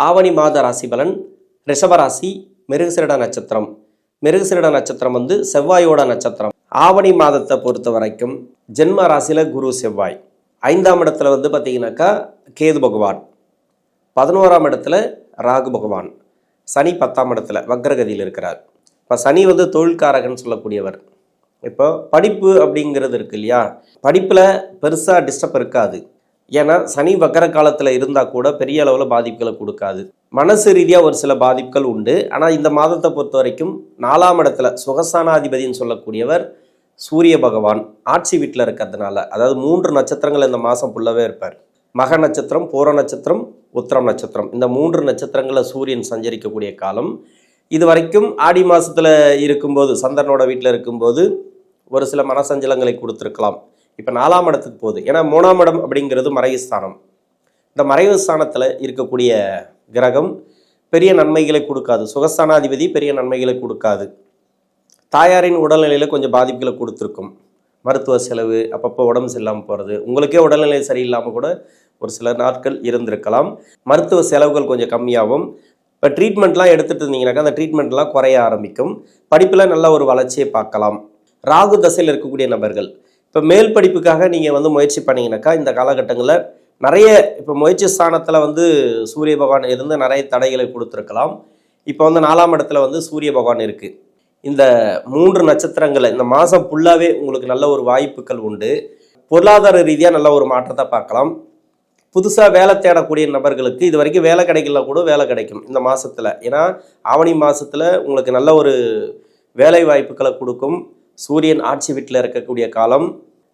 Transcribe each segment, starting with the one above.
ஆவணி மாத ராசி பலன். ரிஷபராசி, மிருகசிரட நட்சத்திரம். மிருகசிரட நட்சத்திரம் செவ்வாயோட நட்சத்திரம். ஆவணி மாதத்தை பொறுத்த வரைக்கும் ஜென்ம ராசியில் குரு செவ்வாய். 5ஆம் இடத்துல பார்த்தீங்கன்னாக்கா கேது பகவான். 11ஆம் இடத்துல ராகு பகவான். சனி 10ஆம் இடத்துல வக்ரகதியில் இருக்கிறார். இப்போ சனி தொழில்காரகன் சொல்லக்கூடியவர். இப்போ படிப்பு அப்படிங்கிறது இருக்கு இல்லையா, படிப்பில் பெருசாக டிஸ்டர்ப் இருக்காது. ஏன்னா சனி வக்கர காலத்தில் இருந்தால் கூட பெரிய அளவில் பாதிப்புகளை கொடுக்காது. மனசு ரீதியாக ஒரு சில பாதிப்புகள் உண்டு. ஆனால் இந்த மாதத்தை பொறுத்த வரைக்கும் 4ஆம் இடத்துல சுகஸ்தானாதிபதினு சொல்லக்கூடியவர் சூரிய பகவான் ஆட்சி வீட்டில் இருக்கிறதுனால, அதாவது 3 நட்சத்திரங்கள் இந்த மாதம் ஃபுல்லாகவே இருப்பார். மக நட்சத்திரம், பூர நட்சத்திரம், உத்திரம் நட்சத்திரம், இந்த 3 நட்சத்திரங்களில் சூரியன் சஞ்சரிக்கக்கூடிய காலம். இது வரைக்கும் ஆடி மாதத்தில் இருக்கும்போது, சந்திரனோட வீட்டில் இருக்கும்போது ஒரு சில மனசஞ்சலங்களை கொடுத்துருக்கலாம். இப்போ 4ஆம் இடத்துக்கு போகுது. ஏன்னா 3ஆம் இடம் அப்படிங்கிறது மறைவு ஸ்தானம். இந்த மறைவு ஸ்தானத்தில் இருக்கக்கூடிய கிரகம் பெரிய நன்மைகளை கொடுக்காது. சுகஸ்தானாதிபதி பெரிய நன்மைகளை கொடுக்காது. தாயாரின் உடல்நிலையில் கொஞ்சம் பாதிப்புகளை கொடுத்துருக்கும். மருத்துவ செலவு, அப்பப்போ உடம்பு சரியில்லாமல் போகிறது, உங்களுக்கே உடல்நிலை சரியில்லாமல் கூட ஒரு சில நாட்கள் இருந்திருக்கலாம். மருத்துவ செலவுகள் கொஞ்சம் கம்மியாகும். இப்போ ட்ரீட்மெண்ட்லாம் எடுத்துகிட்டு இருந்தீங்கன்னாக்கா அந்த ட்ரீட்மெண்ட்லாம் குறைய ஆரம்பிக்கும். படிப்பில் நல்ல ஒரு வளர்ச்சியை பார்க்கலாம். ராகு தசையில் இருக்கக்கூடிய நபர்கள் இப்போ மேல் படிப்புக்காக நீங்கள் முயற்சி பண்ணிங்கனாக்கா இந்த காலகட்டங்களில் நிறைய இப்போ முயற்சி ஸ்தானத்தில் சூரிய பகவான் இருந்து நிறைய தடைகளை கொடுத்துருக்கலாம். இப்போ 4ஆம் இடத்துல சூரிய பகவான் இருக்குது. இந்த 3 நட்சத்திரங்களை இந்த மாதம் ஃபுல்லாகவே உங்களுக்கு நல்ல ஒரு வாய்ப்புகள் உண்டு. பொருளாதார ரீதியாக நல்ல ஒரு மாற்றத்தை பார்க்கலாம். புதுசாக வேலை தேடக்கூடிய நபர்களுக்கு இது வரைக்கும் வேலை கிடைக்கல கூட வேலை கிடைக்கும் இந்த மாதத்தில். ஏன்னா ஆவணி மாதத்தில் உங்களுக்கு நல்ல ஒரு வேலை வாய்ப்புகளை கொடுக்கும். சூரியன் ஆட்சி வீட்டில் இருக்கக்கூடிய காலம்.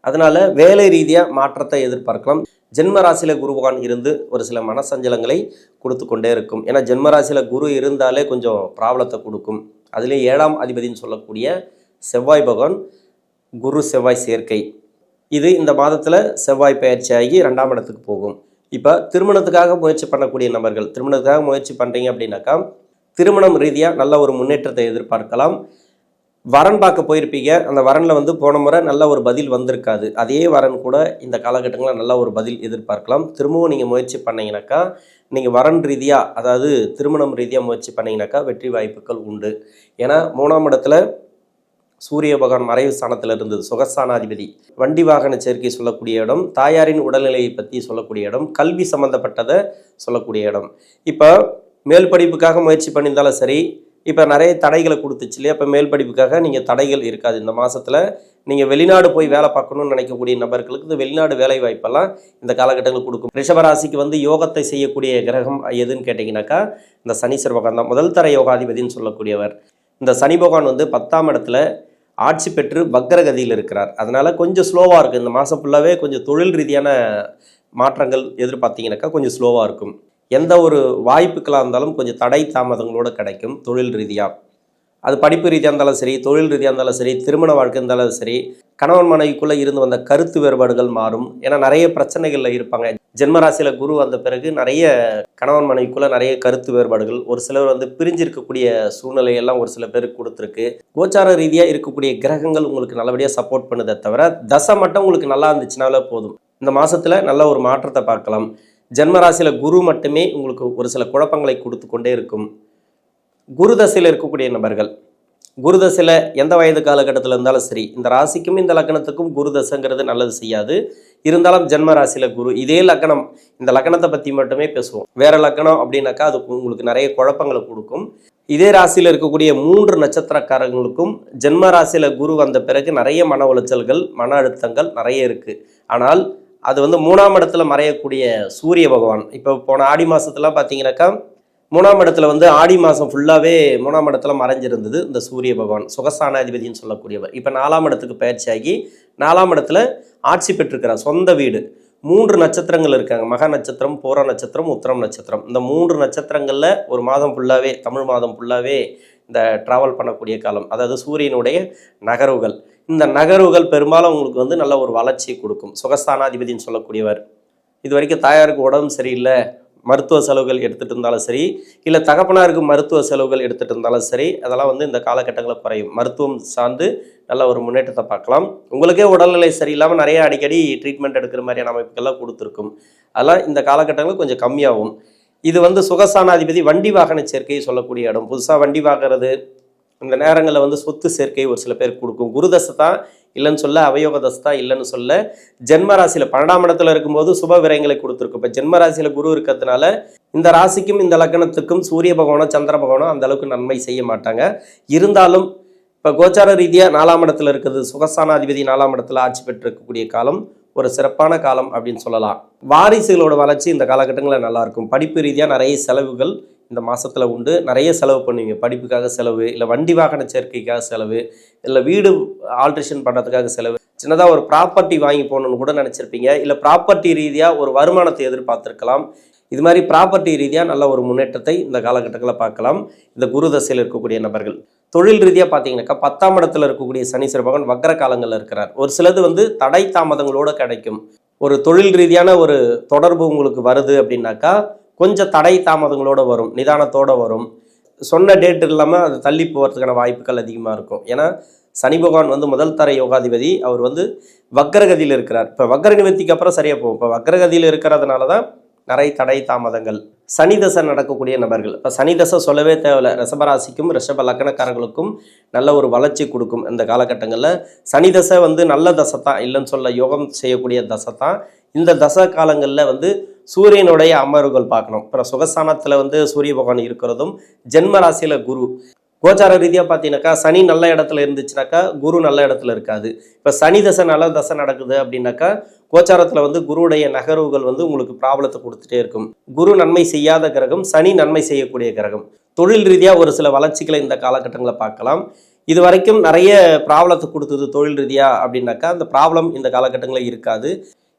அதனால் வேலை ரீதியாக மாற்றத்தை எதிர்பார்க்கலாம். ஜென்ம ராசியில் குரு பகவான் இருந்து ஒரு சில மனசஞ்சலங்களை கொடுத்து கொண்டே இருக்கும். ஏன்னா ஜென்ம ராசியில் குரு இருந்தாலே கொஞ்சம் ப்ராப்ளத்தை கொடுக்கும். அதுலேயே 7ஆம் அதிபதினு சொல்லக்கூடிய செவ்வாய் பகவான், குரு செவ்வாய் சேர்க்கை, இது இந்த மாதத்தில் செவ்வாய் பயிற்சியாகி 2ஆம் இடத்துக்கு போகும். இப்போ திருமணத்துக்காக முயற்சி பண்ணக்கூடிய நபர்கள், திருமணத்துக்காக முயற்சி பண்ணுறீங்க அப்படின்னாக்கா திருமணம் ரீதியாக நல்ல ஒரு முன்னேற்றத்தை எதிர்பார்க்கலாம். வரன் பார்க்க போயிருப்பீங்க. அந்த வரனில் போன முறை நல்ல ஒரு பதில் வந்திருக்காது. அதே வரன் கூட இந்த காலகட்டங்களில் நல்ல ஒரு பதில் எதிர்பார்க்கலாம். திரும்பவும் நீங்கள் முயற்சி பண்ணிங்கனாக்கா, நீங்கள் வரன் ரீதியாக, அதாவது திருமணம் ரீதியாக முயற்சி பண்ணிங்கனாக்கா வெற்றி வாய்ப்புகள் உண்டு. ஏன்னா 3ஆம் இடத்துல சூரிய பகவான் மறைவு ஸ்தானத்தில் இருந்தது. சுகஸ்தானாதிபதி. வண்டி வாகன சேர்க்கை சொல்லக்கூடிய இடம், தாயாரின் உடல்நிலையை பற்றி சொல்லக்கூடிய இடம், கல்வி சம்மந்தப்பட்டதை சொல்லக்கூடிய இடம். இப்போ மேல் படிப்புக்காக முயற்சி பண்ணியிருந்தாலும் சரி, இப்போ நிறைய தடைகளை கொடுத்துச்சு இல்லையா, இப்போ மேல் படிப்புக்காக நீங்கள் தடைகள் இருக்காது. இந்த மாதத்தில் நீங்கள் வெளிநாடு போய் வேலை பார்க்கணும்னு நினைக்கக்கூடிய நபர்களுக்கு இந்த வெளிநாடு வேலை வாய்ப்பெல்லாம் இந்த காலகட்டங்களுக்கு கொடுக்கும். ரிஷபராசிக்கு யோகத்தை செய்யக்கூடிய கிரகம் எதுன்னு கேட்டிங்கனாக்கா இந்த சனீஸ்வர பகவான் தான். முதல் தர யோகாதிபதினு சொல்லக்கூடியவர். இந்த சனி பகவான் 10ஆம் இடத்துல ஆட்சி பெற்று வக்ரகதியில் இருக்கிறார். அதனால் கொஞ்சம் ஸ்லோவாக இருக்குது. இந்த மாதம் ஃபுல்லாகவே கொஞ்சம் தொழில் ரீதியான மாற்றங்கள் எதிர்பார்த்தீங்கன்னாக்கா கொஞ்சம் ஸ்லோவாக இருக்கும். எந்த ஒரு வாய்ப்புகளாக இருந்தாலும் கொஞ்சம் தடை தாமதங்களோடு கிடைக்கும். தொழில் ரீதியாக, அது படிப்பு ரீதியாக இருந்தாலும் சரி, தொழில் ரீதியாக இருந்தாலும் சரி, திருமண வாழ்க்கை இருந்தாலும் சரி, கணவன் மனைவிக்குள்ளே இருந்து வந்த கருத்து வேறுபாடுகள் மாறும். ஏன்னா நிறைய பிரச்சனைகளில் இருப்பாங்க. ஜென்மராசியில் குரு வந்த பிறகு நிறைய கணவன் மனைவிக்குள்ளே நிறைய கருத்து வேறுபாடுகள், ஒரு சிலர் பிரிஞ்சிருக்கக்கூடிய சூழ்நிலையெல்லாம் ஒரு சில பேருக்கு கொடுத்துருக்கு. கோச்சார ரீதியாக இருக்கக்கூடிய கிரகங்கள் உங்களுக்கு நல்லபடியாக சப்போர்ட் பண்ணுதே தவிர தசை மட்டும் உங்களுக்கு நல்லா இருந்துச்சுனாலே போதும். இந்த மாதத்தில் நல்ல ஒரு மாற்றத்தை பார்க்கலாம். ஜென்மராசியில் குரு மட்டுமே உங்களுக்கு ஒரு சில குழப்பங்களை கொடுத்து கொண்டே இருக்கும். குரு தசையில் இருக்கக்கூடிய நபர்கள், குரு தசையில் எந்த வயது காலகட்டத்தில் இருந்தாலும் சரி, இந்த ராசிக்கும் இந்த லக்னத்துக்கும் குரு தசைங்கிறது நல்லது செய்யாது. இருந்தாலும் ஜென்ம ராசியில் குரு, இதே லக்னம், இந்த லக்னத்தை பற்றி மட்டுமே பேசுவோம். வேற லக்னம் அப்படின்னாக்கா அது உங்களுக்கு நிறைய குழப்பங்களை கொடுக்கும். இதே ராசியில் இருக்கக்கூடிய 3 நட்சத்திரக்காரங்களுக்கும் ஜென்ம ராசியில் குரு வந்த பிறகு நிறைய மன உளைச்சல்கள், மன அழுத்தங்கள் நிறைய இருக்குது. ஆனால் அது 3ஆம் இடத்துல மறையக்கூடிய சூரிய பகவான். இப்போ போன ஆடி மாதத்துலாம் பார்த்தீங்கன்னாக்கா 3ஆம் இடத்துல ஆடி மாதம் ஃபுல்லாகவே 3ஆம் இடத்துல மறைஞ்சிருந்தது இந்த சூரிய பகவான், சுகஸ்தானாதிபதினு சொல்லக்கூடியவர். இப்போ 4ஆம் இடத்துக்கு பயிற்சியாகி 4ஆம் இடத்துல ஆட்சி பெற்றிருக்கிறார். சொந்த வீடு. 3 நட்சத்திரங்கள் இருக்காங்க. மக நட்சத்திரம், பூர நட்சத்திரம், உத்திரம் நட்சத்திரம். இந்த 3 நட்சத்திரங்களில் ஒரு மாதம் ஃபுல்லாகவே, தமிழ் மாதம் ஃபுல்லாகவே இந்த ட்ராவல் பண்ணக்கூடிய காலம். அதாவது சூரியனுடைய நகர்வுகள். இந்த நகர்வுகள் பெரும்பாலும் உங்களுக்கு நல்ல ஒரு வளர்ச்சியை கொடுக்கும். சுகஸ்தானாதிபதினு சொல்லக்கூடியவர். இது வரைக்கும் தாயாருக்கு உடம்பு சரியில்லை, மருத்துவ செலவுகள் எடுத்துகிட்டு இருந்தாலும் சரி, இல்லை தகப்பனாருக்கு மருத்துவ செலவுகள் எடுத்துகிட்டு இருந்தாலும் சரி, அதெல்லாம் இந்த காலகட்டங்களில் குறையும். மருத்துவம் சார்ந்து நல்ல ஒரு முன்னேற்றத்தை பார்க்கலாம். உங்களுக்கே உடல்நிலை சரியில்லாமல் நிறைய அடிக்கடி ட்ரீட்மெண்ட் எடுக்கிற மாதிரியான அமைப்புகள்லாம் கொடுத்துருக்கும். அதெல்லாம் இந்த காலகட்டங்களில் கொஞ்சம் கம்மியாகும். இது வந்து சுகஸ்தானாதிபதி வண்டி வாகன சேர்க்கையை சொல்லக்கூடிய இடம். புதுசாக வண்டி வாங்குறது, இந்த நேரங்களில் வந்து சொத்து சேர்க்கை ஒரு சில பேருக்கு கொடுக்கும். குரு தசை தான் இல்லைன்னு சொல்ல, அவயோக தசை தான் இல்லைன்னு சொல்ல. ஜென்ம ராசியில் 12ஆம் இடத்துல இருக்கும்போது சுப விரயங்களை கொடுத்துருக்கும். இப்போ ஜென்ம ராசியில் குரு இருக்கிறதுனால இந்த ராசிக்கும் இந்த லக்னத்துக்கும் சூரிய பகவானோ சந்திர பகவானோ அந்த அளவுக்கு நன்மை செய்ய மாட்டாங்க. இருந்தாலும் இப்போ கோச்சார ரீதியாக 4ஆம் இடத்துல இருக்குது, சுகஸ்தானாதிபதி 4ஆம் இடத்துல ஆட்சி பெற்றிருக்கக்கூடிய காலம் ஒரு சிறப்பான காலம் அப்படின்னு சொல்லலாம். வாரிசுகளோட வளர்ச்சி இந்த காலகட்டங்களில் நல்லாயிருக்கும். படிப்பு ரீதியாக நிறைய செலவுகள் இந்த மாதத்தில் உண்டு. நிறைய செலவு பண்ணுவீங்க. படிப்புக்காக செலவு, இல்லை வண்டி வாகன சேர்க்கைக்காக செலவு, இல்லை வீடு ஆல்ட்ரேஷன் பண்ணுறதுக்காக செலவு, சின்னதாக ஒரு ப்ராப்பர்ட்டி வாங்கி போகணுன்னு கூட நினச்சிருப்பீங்க. இல்லை ப்ராப்பர்ட்டி ரீதியாக ஒரு வருமானத்தை எதிர்பார்த்துருக்கலாம். இது மாதிரி ப்ராப்பர்ட்டி ரீதியாக நல்ல ஒரு முன்னேற்றத்தை இந்த காலகட்டங்களில் பார்க்கலாம் இந்த குரு தசையில் இருக்கக்கூடிய நபர்கள். தொழில் ரீதியாக பார்த்தீங்கன்னாக்கா 10ஆம் இடத்துல இருக்கக்கூடிய சனீஸ்வர பகவான் வக்ர காலங்களில் இருக்கிறார். ஒரு சிலது வந்து தடை தாமதங்களோடு கிடைக்கும். ஒரு தொழில் ரீதியான ஒரு தொடர்பு உங்களுக்கு வருது அப்படின்னாக்கா கொஞ்சம் தடை தாமதங்களோடு வரும், நிதானத்தோடு வரும். சொன்ன டேட் இல்லாமல் அது தள்ளி போகிறதுக்கான வாய்ப்புகள் அதிகமாக இருக்கும். ஏன்னா சனி பகவான் வந்து முதல் தர யோகாதிபதி, அவர் வந்து வக்ரகதியில் இருக்கிறார். இப்போ வக்ர நிவர்த்திக்கு அப்புறம் சரியாக போகும். இப்போ வக்ரகதியில் இருக்கிறதுனால தான் நிறைய தடை தாமதங்கள். சனி தசை நடக்கக்கூடிய நபர்கள், இப்போ சனி தசை சொல்லவே தேவையில்லை. ரிஷபராசிக்கும் ரிஷப லக்னக்காரர்களுக்கும் நல்ல ஒரு வளர்ச்சி கொடுக்கும் இந்த காலகட்டங்களில். சனி தசை வந்து நல்ல தசை தான், இல்லைன்னு சொல்ல, யோகம் செய்யக்கூடிய தசை தான். இந்த தசை காலங்களில் வந்து சூரியனுடைய அமர்வுகள் பார்க்கணும். அப்புறம் சுகஸ்தானத்தில் வந்து சூரிய பகவான் இருக்கிறதும், ஜென்ம ராசியில் குரு. கோச்சார ரீதியாக பார்த்தீங்கன்னாக்கா சனி நல்ல இடத்துல இருந்துச்சுனாக்கா குரு நல்ல இடத்துல இருக்காது. இப்போ சனி தசை நல்ல தசை நடக்குது அப்படின்னாக்கா கோச்சாரத்தில் வந்து குருவுடைய நகர்வுகள் வந்து உங்களுக்கு ப்ராப்ளத்தை கொடுத்துட்டே இருக்கும். குரு நன்மை செய்யாத கிரகம், சனி நன்மை செய்யக்கூடிய கிரகம். தொழில் ரீதியாக ஒரு சில வளர்ச்சிகளை இந்த காலகட்டங்களில் பார்க்கலாம். இது வரைக்கும் நிறைய ப்ராப்ளத்தை கொடுத்தது தொழில் ரீதியாக அப்படின்னாக்கா அந்த ப்ராப்ளம் இந்த காலகட்டங்களில் இருக்காது.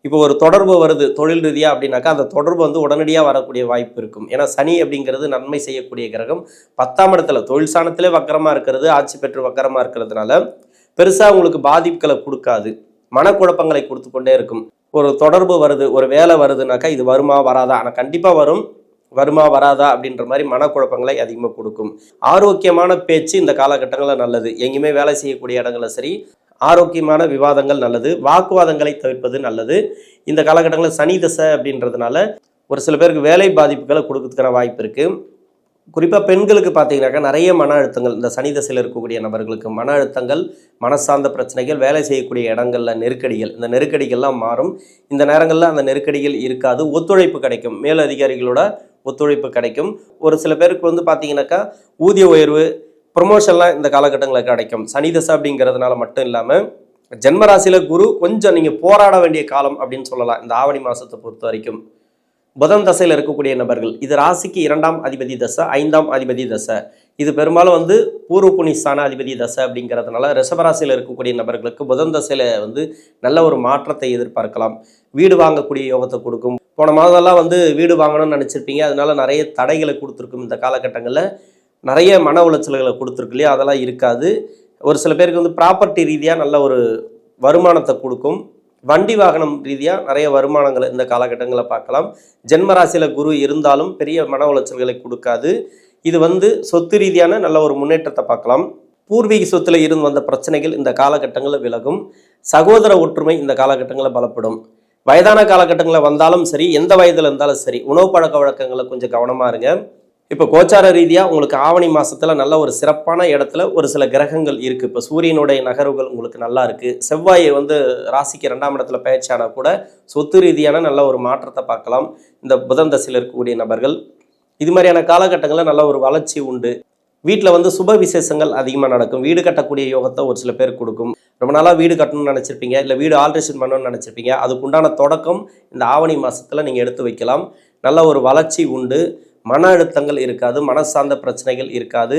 இப்போ ஒரு தொடர்பு வருது தொழில் ரீதியாக அப்படின்னாக்கா அந்த தொடர்பு வந்து உடனடியாக வரக்கூடிய வாய்ப்பு இருக்கும். ஏன்னா சனி அப்படிங்கிறது நன்மை செய்யக்கூடிய கிரகம். 10ஆம் இடத்துல தொழில் ஸ்தானத்திலே வக்கரமாக இருக்கிறது, ஆட்சி பெற்று வக்கரமாக இருக்கிறதுனால பெருசாக உங்களுக்கு பாதிப்புகளை கொடுக்காது, மனக்குழப்பங்களை கொடுத்து கொண்டே இருக்கும். ஒரு தொடர்பு வருது, ஒரு வேலை வருதுனாக்கா இது வருமா வராதா, ஆனால் கண்டிப்பாக வரும், வருமா வராதா அப்படின்ற மாதிரி மனக்குழப்பங்களை அதிகமாக கொடுக்கும். ஆரோக்கியமான பேச்சு இந்த காலகட்டங்களில் நல்லது. எங்கேயுமே வேலை செய்யக்கூடிய இடங்களில் சரி ஆரோக்கியமான விவாதங்கள் நல்லது, வாக்குவாதங்களை தவிர்ப்பது நல்லது. இந்த காலகட்டங்களில் சனி தசை அப்படின்றதுனால ஒரு சில பேருக்கு வேலை பாதிப்புகளை கொடுக்கறதுக்கான வாய்ப்பு இருக்குது. குறிப்பாக பெண்களுக்கு பார்த்தீங்கன்னாக்கா நிறைய மன அழுத்தங்கள், இந்த சனி தசையில் இருக்கக்கூடிய நபர்களுக்கு மன அழுத்தங்கள், மனசார்ந்த பிரச்சனைகள், வேலை செய்யக்கூடிய இடங்களில் நெருக்கடிகள், இந்த நெருக்கடிகள்லாம் மாறும். இந்த நேரங்களில் அந்த நெருக்கடிகள் இருக்காது, ஒத்துழைப்பு கிடைக்கும், மேலதிகாரிகளோட ஒத்துழைப்பு கிடைக்கும். ஒரு சில பேருக்கு வந்து பார்த்தீங்கன்னாக்கா ஊதிய உயர்வு, ப்ரொமோஷன்லாம் இந்த காலகட்டங்களில் கிடைக்கும். சனி தசை அப்படிங்கிறதுனால மட்டும் இல்லாமல் ஜென்மராசியில் குரு கொஞ்சம் நீங்கள் போராட வேண்டிய காலம் அப்படின்னு சொல்லலாம் இந்த ஆவணி மாதத்தை பொறுத்த வரைக்கும். புதன் தசையில் இருக்கக்கூடிய நபர்கள், இது ராசிக்கு 2ஆம் அதிபதி தசை, 5ஆம் அதிபதி தசை. இது பெரும்பாலும் வந்து பூர்வ புண்ணியஸ்தான அதிபதி தசை அப்படிங்கிறதுனால ரிஷபராசியில் இருக்கக்கூடிய நபர்களுக்கு புதன் தசையில் வந்து நல்ல ஒரு மாற்றத்தை எதிர்பார்க்கலாம். வீடு வாங்கக்கூடிய யோகத்தை கொடுக்கும். போன மாதம்லாம் வந்து வீடு வாங்கணும்னு நினச்சிருப்பீங்க, அதனால நிறைய தடைகளை கொடுத்துருக்கும். இந்த காலகட்டங்களில் நிறைய மன உளைச்சல்களை கொடுத்துருக்கு இல்லையா, அதெல்லாம் இருக்காது. ஒரு சில பேருக்கு வந்து ப்ராப்பர்ட்டி ரீதியாக நல்ல ஒரு வருமானத்தை கொடுக்கும். வண்டி வாகனம் ரீதியாக நிறைய வருமானங்களை இந்த காலகட்டங்களில் பார்க்கலாம். ஜென்மராசியில் குரு இருந்தாலும் பெரிய மன உளைச்சல்களை கொடுக்காது. இது வந்து சொத்து ரீதியான நல்ல ஒரு முன்னேற்றத்தை பார்க்கலாம். பூர்வீக சொத்துல இருந்து வந்த பிரச்சனைகள் இந்த காலகட்டங்களில் விலகும். சகோதர ஒற்றுமை இந்த காலகட்டங்களில் பலப்படும். வயதான காலகட்டங்களில் வந்தாலும் சரி, எந்த வயதில் இருந்தாலும் சரி, உணவு பழக்க வழக்கங்களை கொஞ்சம் கவனமாக இருங்க. இப்போ கோச்சார ரீதியாக உங்களுக்கு ஆவணி மாதத்தில் நல்ல ஒரு சிறப்பான இடத்துல ஒரு சில கிரகங்கள் இருக்குது. இப்போ சூரியனுடைய நகர்வுகள் உங்களுக்கு நல்லா இருக்குது. செவ்வாய் வந்து ராசிக்கு 2ஆம் இடத்துல பயிற்சியானா கூட சொத்து ரீதியான நல்ல ஒரு மாற்றத்தை பார்க்கலாம் இந்த புதன் தசையில் இருக்கக்கூடிய நபர்கள். இது மாதிரியான காலகட்டங்களில் நல்ல ஒரு வளர்ச்சி உண்டு. வீட்டில் வந்து சுப விசேஷங்கள் அதிகமாக நடக்கும். வீடு கட்டக்கூடிய யோகத்தை ஒரு சில பேர் கொடுக்கும். ரொம்ப நாளாக வீடு கட்டணும்னு நினச்சிருப்பீங்க, இல்லை வீடு ஆல்ட்ரேஷன் பண்ணணும்னு நினச்சிருப்பீங்க, அதுக்குண்டான தொடக்கம் இந்த ஆவணி மாதத்தில் நீங்கள் எடுத்து வைக்கலாம். நல்ல ஒரு வளர்ச்சி உண்டு. மன அழுத்தங்கள் இருக்காது, மனசார்ந்த பிரச்சனைகள் இருக்காது.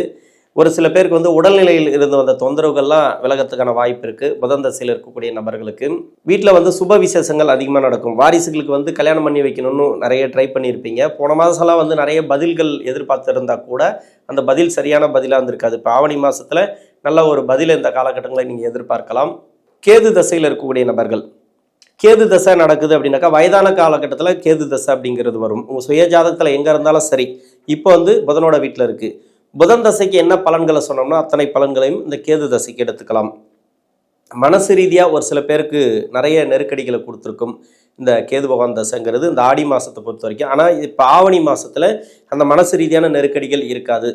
ஒரு சில பேருக்கு வந்து உடல்நிலையில் இருந்து வந்த தொந்தரவுகள்லாம் விலகத்துக்கான வாய்ப்பு இருக்குது புதன் தசையில் இருக்கக்கூடிய நபர்களுக்கு. வீட்டில் வந்து சுப விசேஷங்கள் அதிகமாக நடக்கும். வாரிசுகளுக்கு வந்து கல்யாணம் பண்ணி வைக்கணும்னு நிறைய ட்ரை பண்ணியிருப்பீங்க. போன மாதம்லாம் வந்து நிறைய பதில்கள் எதிர்பார்த்துருந்தா கூட அந்த பதில் சரியான பதிலாக இருந்திருக்காது. இப்போ ஆவணி மாதத்தில் நல்ல ஒரு பதில் இந்த காலகட்டங்களை நீங்கள் எதிர்பார்க்கலாம். கேது தசையில் இருக்கக்கூடிய நபர்கள், கேது தசை நடக்குது அப்படின்னாக்கா வயதான காலகட்டத்தில் கேது தசை அப்படிங்கிறது வரும். உங்கள் சுய ஜாதகத்தில் எங்கே இருந்தாலும் சரி, இப்போ வந்து புதனோட வீட்டில் இருக்குது. புதன் தசைக்கு என்ன பலன்களை சொன்னோம்னா அத்தனை பலன்களையும் இந்த கேது தசைக்கு எடுத்துக்கலாம். மனசு ரீதியாக ஒரு சில பேருக்கு நிறைய நெருக்கடிகளை கொடுத்துருக்கும். இந்த கேது பகவான் தசைங்கிறது இந்த ஆடி மாதத்தை பொறுத்த வரைக்கும். ஆனால் இப்போ ஆவணி மாதத்தில் அந்த மனசு ரீதியான நெருக்கடிகள் இருக்காது.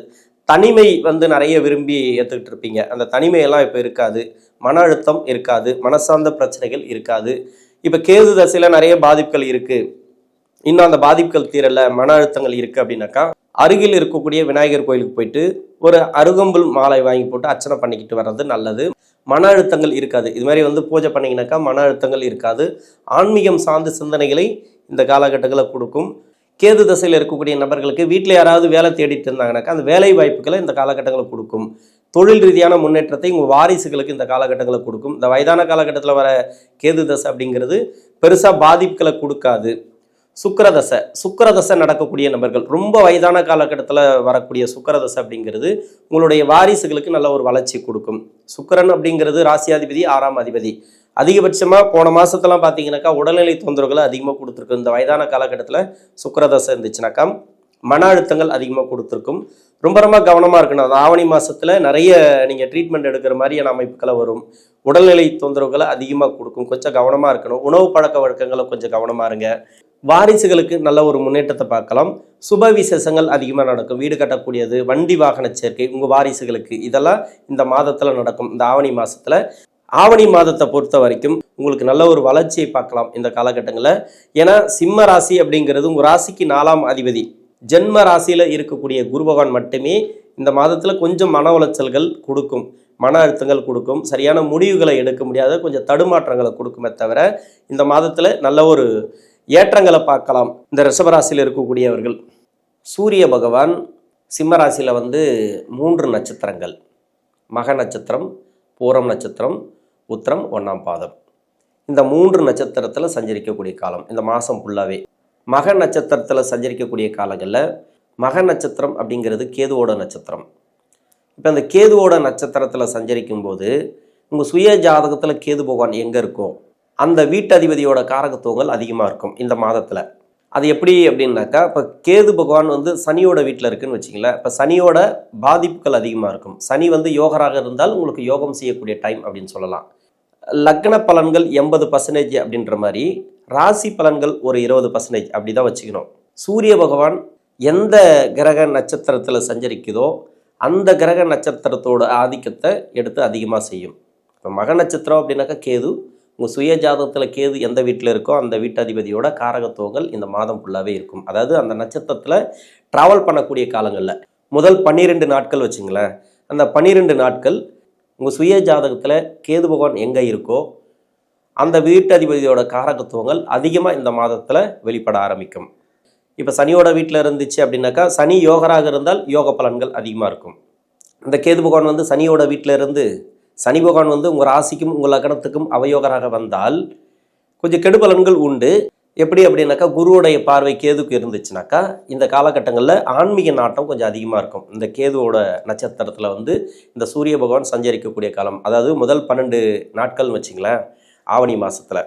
தனிமை நிறைய விரும்பி ஏற்றுக்கிட்டு இருப்பீங்க. அந்த தனிமையெல்லாம் இப்போ இருக்காது. மன அழுத்தம் இருக்காது. மனசார்ந்த பிரச்சனைகள் இருக்காது. இப்போ கேது தசையில் நிறைய பாதிப்புகள் இருக்குது, இன்னும் அந்த பாதிப்புகள் தீரல, மன அழுத்தங்கள் இருக்குது அப்படின்னாக்கா அருகில் இருக்கக்கூடிய விநாயகர் கோயிலுக்கு போயிட்டு ஒரு அருகம்புல் மாலை வாங்கி போட்டு அர்ச்சனை பண்ணிக்கிட்டு வர்றது நல்லது. மன அழுத்தங்கள் இருக்காது. இது மாதிரி பூஜை பண்ணிங்கனாக்கா மன அழுத்தங்கள் இருக்காது. ஆன்மீகம் சார்ந்த சிந்தனைகளை இந்த காலகட்டங்களில் கொடுக்கும். கேது தசையில் இருக்கக்கூடிய நபர்களுக்கு வீட்டில் யாராவது வேலை தேடிட்டு இருந்தாங்கனாக்கா அந்த வேலை வாய்ப்புகளை இந்த காலகட்டங்களில் கொடுக்கும். தொழில் ரீதியான முன்னேற்றத்தை உங்கள் வாரிசுகளுக்கு இந்த காலகட்டங்களில் கொடுக்கும். இந்த வயதான காலகட்டத்தில் வர கேது தசை அப்படிங்கிறது பெருசாக பாதிப்புகளை கொடுக்காது. சுக்கிரதசை நடக்கக்கூடிய நபர்கள், ரொம்ப வயதான காலகட்டத்தில் வரக்கூடிய சுக்கிரதசை அப்படிங்கிறது உங்களுடைய வாரிசுகளுக்கு நல்ல ஒரு வளர்ச்சி கொடுக்கும். சுக்கிரன் அப்படிங்கிறது ராசியாதிபதி, 6ஆம் அதிபதி. அதிகபட்சமாக போன மாதத்தெல்லாம் பார்த்தீங்கன்னாக்கா உடல்நிலை தொந்தரவுகளை அதிகமாக கொடுத்துருக்கு. இந்த வயதான காலகட்டத்தில் சுக்கிரதசை இருந்துச்சுனாக்கா மன அழுத்தங்கள் அதிகமாக கொடுத்துருக்கும். ரொம்ப ரொம்ப கவனமாக இருக்கணும். அந்த ஆவணி மாதத்தில் நிறைய நீங்கள் ட்ரீட்மெண்ட் எடுக்கிற மாதிரியான அமைப்புகளை வரும். உடல்நிலை தொந்தரவுகளை அதிகமாக கொடுக்கும். கொஞ்சம் கவனமாக இருக்கணும். உணவு பழக்க வழக்கங்களை கொஞ்சம் கவனமாக இருங்க. வாரிசுகளுக்கு நல்ல ஒரு முன்னேற்றத்தை பார்க்கலாம். சுப விசேஷங்கள் அதிகமாக நடக்கும். வீடு கட்டக்கூடியது, வண்டி வாகன சேர்க்கை உங்கள் வாரிசுகளுக்கு இதெல்லாம் இந்த மாதத்தில் நடக்கும். இந்த ஆவணி மாதத்தில் ஆவணி மாதத்தை பொறுத்த வரைக்கும் உங்களுக்கு நல்ல ஒரு வளர்ச்சியை பார்க்கலாம் இந்த காலகட்டங்களில். ஏன்னா சிம்ம ராசி அப்படிங்கிறது உங்கள் ராசிக்கு 4ஆம் அதிபதி. ஜென்ம ராசியில் இருக்கக்கூடிய குரு பகவான் மட்டுமே இந்த மாதத்தில் கொஞ்சம் மன உளைச்சல்கள் கொடுக்கும், மன அழுத்தங்கள் கொடுக்கும், சரியான முடிவுகளை எடுக்க முடியாத கொஞ்சம் தடுமாற்றங்களை கொடுக்குமே தவிர இந்த மாதத்தில் நல்ல ஒரு ஏற்றங்களை பார்க்கலாம். இந்த ரிஷபராசியில் இருக்கக்கூடியவர்கள், சூரிய பகவான் சிம்ம ராசியில் 3 நட்சத்திரங்கள், மக நட்சத்திரம், பூரம் நட்சத்திரம், உத்திரம் 1ஆம் பாதம், இந்த 3 நட்சத்திரத்தில் சஞ்சரிக்கக்கூடிய காலம் இந்த மாதம் ஃபுல்லாகவே. மக நட்சத்திரத்தில் சஞ்சரிக்கக்கூடிய காலங்களில் மக நட்சத்திரம் அப்படிங்கிறது கேதுவோட நட்சத்திரம். இப்போ அந்த கேதுவோட நட்சத்திரத்தில் சஞ்சரிக்கும் போது உங்கள் சுய ஜாதகத்தில் கேது பகவான் எங்கே இருக்கோ அந்த வீட்டதிபதியோட காரகத்துவங்கள் அதிகமாக இருக்கும் இந்த மாதத்தில். அது எப்படி அப்படின்னாக்கா, இப்போ கேது பகவான் சனியோட வீட்டில் இருக்குன்னு வச்சிங்களேன். இப்போ சனியோட பாதிப்புகள் அதிகமாக இருக்கும். சனி யோகராக இருந்தால் உங்களுக்கு யோகம் செய்யக்கூடிய டைம் அப்படின்னு சொல்லலாம். லக்ன பலன்கள் 80% அப்படின்ற மாதிரி ராசி பலன்கள் ஒரு 20% அப்படி தான் வச்சுக்கணும். சூரிய பகவான் எந்த கிரக நட்சத்திரத்தில் சஞ்சரிக்குதோ அந்த கிரக நட்சத்திரத்தோட ஆதிக்கத்தை எடுத்து அதிகமாக செய்யும். இப்போ மக நட்சத்திரம் அப்படின்னாக்கா கேது, உங்கள் சுய ஜாதகத்தில் கேது எந்த வீட்டில் இருக்கோ அந்த வீட்டதிபதியோட காரகத்துவங்கள் இந்த மாதம் ஃபுல்லாகவே இருக்கும். அதாவது அந்த நட்சத்திரத்தில் ட்ராவல் பண்ணக்கூடிய காலங்களில் முதல் 12 நாட்கள் வச்சுங்களேன். அந்த 12 நாட்கள் உங்கள் சுய ஜாதகத்தில் கேது பகவான் எங்கே இருக்கோ அந்த வீட்டதிபதியோட காரகத்துவங்கள் அதிகமாக இந்த மாதத்தில் வெளிப்பட ஆரம்பிக்கும். இப்போ சனியோட வீட்டில் இருந்துச்சு அப்படின்னாக்கா, சனி யோகராக இருந்தால் யோக பலன்கள் அதிகமாக இருக்கும். இந்த கேது பகவான் சனியோட வீட்டில் இருந்து சனி பகவான் உங்கள் ராசிக்கும் உங்கள் லக்னத்துக்கும் அவயோகராக வந்தால் கொஞ்சம் கெடுபலன்கள் உண்டு. எப்படி அப்படின்னாக்கா, குருவுடைய பார்வை கேதுக்கு இருந்துச்சுனாக்கா இந்த காலகட்டங்களில் ஆன்மீக நாட்டம் கொஞ்சம் அதிகமாக இருக்கும். இந்த கேதுவோட நட்சத்திரத்தில் இந்த சூரிய பகவான் சஞ்சரிக்கக்கூடிய காலம், அதாவது முதல் 12 நாட்கள்னு வச்சிங்களேன், ஆவணி மாதத்தில்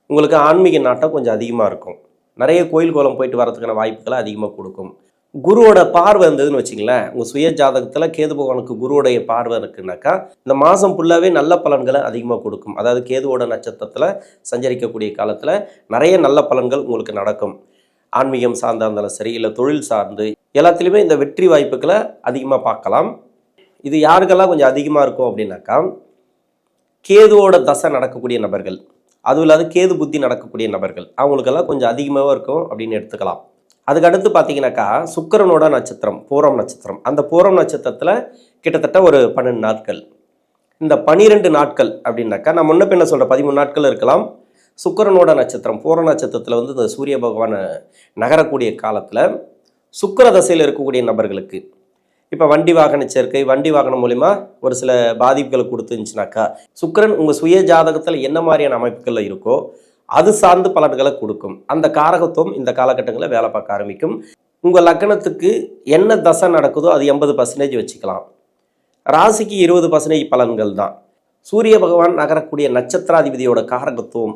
உங்களுக்கு ஆன்மீக நாட்டம் கொஞ்சம் அதிகமாக இருக்கும். நிறைய கோயில் கோலம் போயிட்டு வரதுக்கான வாய்ப்புகளை அதிகமாக கொடுக்கும். குருவோட பார்வை இருந்ததுன்னு வச்சிங்களேன், உங்கள் சுய ஜாதகத்தில் கேது பகவானுக்கு குருவோடைய பார்வை இருக்குனாக்கா இந்த மாதம் ஃபுல்லாகவே நல்ல பலன்களை அதிகமாக கொடுக்கும். அதாவது கேதுவோட நட்சத்திரத்தில் சஞ்சரிக்கக்கூடிய காலத்தில் நிறைய நல்ல பலன்கள் உங்களுக்கு நடக்கும். ஆன்மீகம் சார்ந்தா இருந்தாலும் சரி, இல்லை தொழில் சார்ந்து எல்லாத்துலேயுமே இந்த வெற்றி வாய்ப்புகளை அதிகமாக பார்க்கலாம். இது யாருக்கெல்லாம் கொஞ்சம் அதிகமாக இருக்கும் அப்படின்னாக்கா, கேதுவோட தசை நடக்கக்கூடிய நபர்கள், அதுவும் இல்லாத கேது புத்தி நடக்கக்கூடிய நபர்கள், அவங்களுக்கெல்லாம் கொஞ்சம் அதிகமாக இருக்கும் அப்படின்னு எடுத்துக்கலாம். அதுக்கு அடுத்து பார்த்தீங்கன்னாக்கா, சுக்கிரனோட நட்சத்திரம் பூரம் நட்சத்திரம். அந்த பூரம் நட்சத்திரத்தில் கிட்டத்தட்ட ஒரு 12 நாட்கள். இந்த 12 நாட்கள் அப்படின்னாக்கா, நான் முன்ன பின்ன சொல்கிற 13 நாட்கள் இருக்கலாம். சுக்கிரனோட நட்சத்திரம் பூர நட்சத்திரத்தில் இந்த சூரிய பகவான் நகரக்கூடிய காலத்தில் சுக்கிர தசையில் இருக்கக்கூடிய நபர்களுக்கு இப்போ வண்டி வாகன சேர்க்கை, வண்டி வாகனம் மூலிமா ஒரு சில பாதிப்புகளை கொடுத்துருந்துச்சுனாக்கா, சுக்கிரன் உங்கள் சுய ஜாதகத்தில் என்ன மாதிரியான அமைப்புகளில் இருக்கோ அது சார்ந்து பலன்களை கொடுக்கும். அந்த காரகத்துவம் இந்த காலகட்டங்களில் வேலை பார்க்க ஆரம்பிக்கும். உங்கள் லக்னத்துக்கு என்ன தசை நடக்குதோ அது 80% வச்சுக்கலாம். ராசிக்கு 20% பலன்கள் தான். சூரிய பகவான் நகரக்கூடிய நட்சத்திராதிபதியோட காரகத்துவம்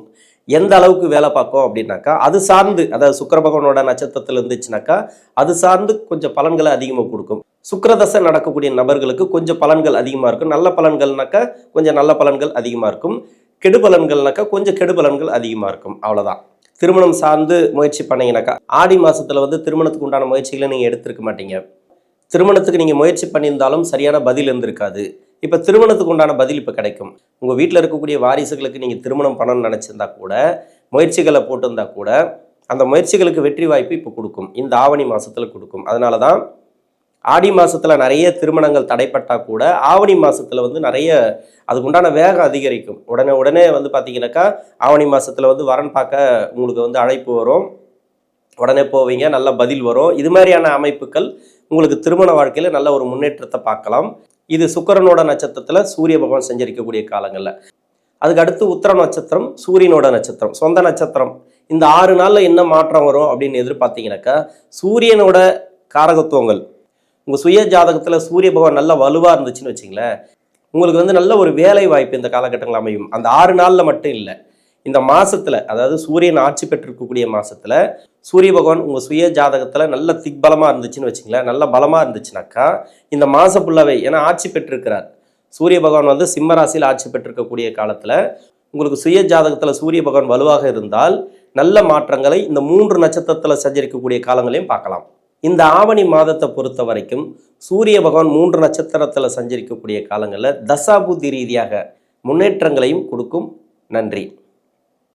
எந்த அளவுக்கு வேலை பார்க்கும் அப்படின்னாக்கா, அது சார்ந்து, அதாவது சுக்கிர பகவானோட நட்சத்திரத்தில் இருந்துச்சுனாக்கா அது சார்ந்து கொஞ்சம் பலன்களை அதிகமாக கொடுக்கும். சுக்கிரதசை நடக்கக்கூடிய நபர்களுக்கு கொஞ்சம் பலன்கள் அதிகமாக இருக்கும். நல்ல பலன்கள்னாக்கா கொஞ்சம் நல்ல பலன்கள் அதிகமாக இருக்கும். கெடு பலன்கள்னாக்கா கொஞ்சம் கெடு பலன்கள் அதிகமாக இருக்கும். அவ்வளோதான். திருமணம் சார்ந்து முயற்சி பண்ணீங்கன்னாக்கா ஆடி மாதத்தில் வந்து திருமணத்துக்கு உண்டான முயற்சிகளை நீங்கள் எடுத்திருக்க மாட்டீங்க. திருமணத்துக்கு நீங்கள் முயற்சி பண்ணியிருந்தாலும் சரியான பதில் இருந்திருக்காது. இப்போ திருமணத்துக்கு உண்டான பதில் இப்போ கிடைக்கும். உங்கள் வீட்டில் இருக்கக்கூடிய வாரிசுகளுக்கு நீங்கள் திருமணம் பண்ணணும்னு நினச்சிருந்தா கூட, முயற்சிகளை போட்டிருந்தா கூட, அந்த முயற்சிகளுக்கு வெற்றி வாய்ப்பு இப்போ கொடுக்கும். இந்த ஆவணி மாதத்தில் கொடுக்கும். அதனால தான் ஆடி மாதத்தில் நிறைய திருமணங்கள் தடைப்பட்டால் கூட ஆவணி மாதத்தில் வந்து நிறைய அதுக்குண்டான வேகம் அதிகரிக்கும். உடனே வந்து பார்த்தீங்கன்னாக்கா ஆவணி மாதத்தில் வந்து வரன் பார்க்க உங்களுக்கு வந்து அழைப்பு வரும், உடனே போவீங்க, நல்ல பதில் வரும். இது மாதிரியான அமைப்புகள் உங்களுக்கு திருமண வாழ்க்கையில் நல்ல ஒரு முன்னேற்றத்தை பார்க்கலாம். இது சுக்கிரனோட நட்சத்திரத்தில் சூரிய பகவான் சஞ்சரிக்கக்கூடிய காலங்களில். அதுக்கு அடுத்து உத்திரம் நட்சத்திரம், சூரியனோட நட்சத்திரம், சொந்த நட்சத்திரம். இந்த 6 நாளில் என்ன மாற்றம் வரும் அப்படின்னு எதிர்பார்த்தீங்கன்னாக்கா சூரியனோட காரகத்துவங்கள் உங்கள் சுய ஜாதகத்தில் சூரிய பகவான் நல்லா வலுவாக இருந்துச்சுன்னு வச்சிங்களேன், உங்களுக்கு வந்து நல்ல ஒரு வேலை வாய்ப்பு இந்த காலகட்டங்கள் அமையும். அந்த 6 நாளில் மட்டும் இல்லை, இந்த மாதத்தில், அதாவது சூரியன் ஆட்சி பெற்றிருக்கக்கூடிய மாதத்தில் சூரிய பகவான் உங்கள் சுய ஜாதகத்தில் நல்ல திக்பலமாக இருந்துச்சுன்னு வச்சிங்களேன், நல்ல பலமாக இருந்துச்சுனாக்கா இந்த மாதம் ஃபுல்லாகவே, ஏன்னா ஆட்சி பெற்றிருக்கிறார் சூரிய பகவான் வந்து சிம்ம ராசியில் ஆட்சி பெற்றிருக்கக்கூடிய காலத்தில் உங்களுக்கு சுய ஜாதகத்தில் சூரிய பகவான் வலுவாக இருந்தால் நல்ல மாற்றங்களை இந்த 3 நட்சத்திரத்தில் சஞ்சரிக்கக்கூடிய காலங்களையும் பார்க்கலாம். இந்த ஆவணி மாதத்தை பொறுத்த வரைக்கும் சூரிய பகவான் 3 நட்சத்திரத்தில் சஞ்சரிக்கக்கூடிய காலங்களில் தசாபுத்தி ரீதியாக முன்னேற்றங்களையும் கொடுக்கும். நன்றி.